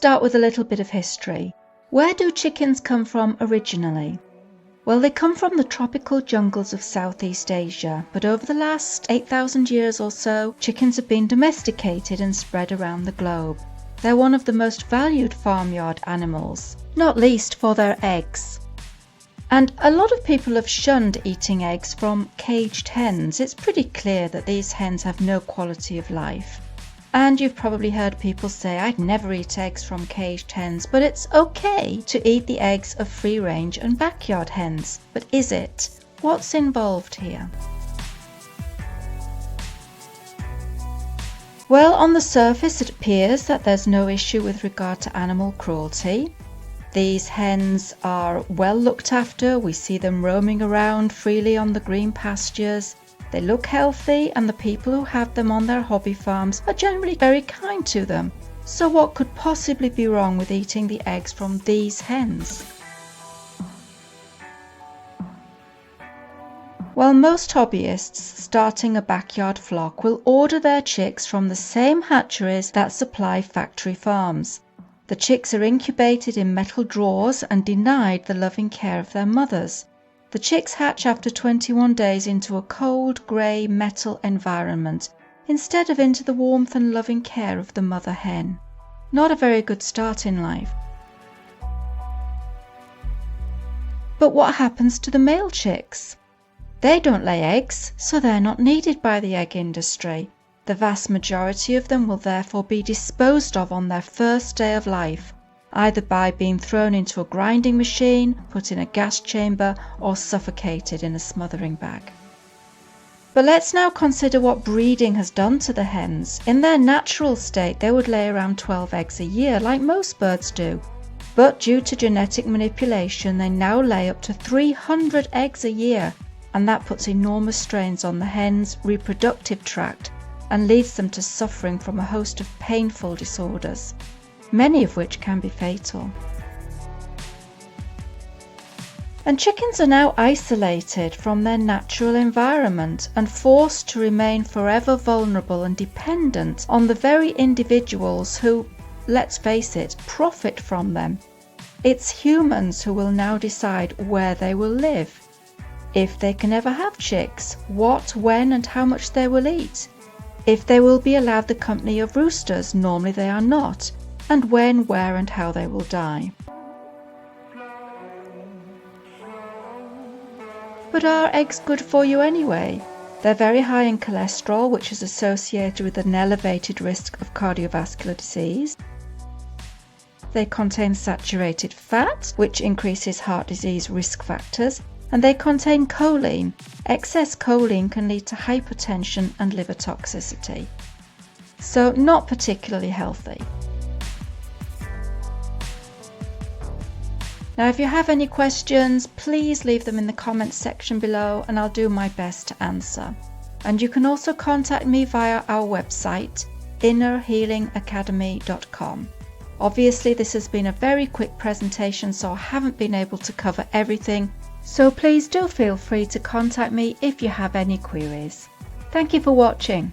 start with a little bit of history. Where do chickens come from originally? Well, they come from the tropical jungles of Southeast Asia, but over the last 8,000 years or so, chickens have been domesticated and spread around the globe. They're one of the most valued farmyard animals, not least for their eggs. And a lot of people have shunned eating eggs from caged hens. It's pretty clear that these hens have no quality of life. And you've probably heard people say, I'd never eat eggs from caged hens, but it's okay to eat the eggs of free-range and backyard hens. But is it? What's involved here? Well, on the surface it appears that there's no issue with regard to animal cruelty. These hens are well looked after. We see them roaming around freely on the green pastures. They look healthy, and the people who have them on their hobby farms are generally very kind to them. So what could possibly be wrong with eating the eggs from these hens? Well, most hobbyists starting a backyard flock will order their chicks from the same hatcheries that supply factory farms. The chicks are incubated in metal drawers and denied the loving care of their mothers. The chicks hatch after 21 days into a cold, grey, metal environment, instead of into the warmth and loving care of the mother hen. Not a very good start in life. But what happens to the male chicks? They don't lay eggs, so they're not needed by the egg industry. The vast majority of them will therefore be disposed of on their first day of life, either by being thrown into a grinding machine, put in a gas chamber, or suffocated in a smothering bag. But let's now consider what breeding has done to the hens. In their natural state, they would lay around 12 eggs a year, like most birds do. But due to genetic manipulation, they now lay up to 300 eggs a year, and that puts enormous strains on the hen's reproductive tract and leads them to suffering from a host of painful disorders, many of which can be fatal. And chickens are now isolated from their natural environment and forced to remain forever vulnerable and dependent on the very individuals who, let's face it, profit from them. It's humans who will now decide where they will live, if they can ever have chicks, what, when and how much they will eat, if they will be allowed the company of roosters, normally they are not, and when, where and how they will die. But are eggs good for you anyway? They're very high in cholesterol, which is associated with an elevated risk of cardiovascular disease. They contain saturated fat, which increases heart disease risk factors, and they contain choline. Excess choline can lead to hypertension and liver toxicity. So not particularly healthy. Now, if you have any questions, please leave them in the comments section below and I'll do my best to answer. And you can also contact me via our website, innerhealingacademy.com. Obviously, this has been a very quick presentation, so I haven't been able to cover everything. So please do feel free to contact me if you have any queries. Thank you for watching.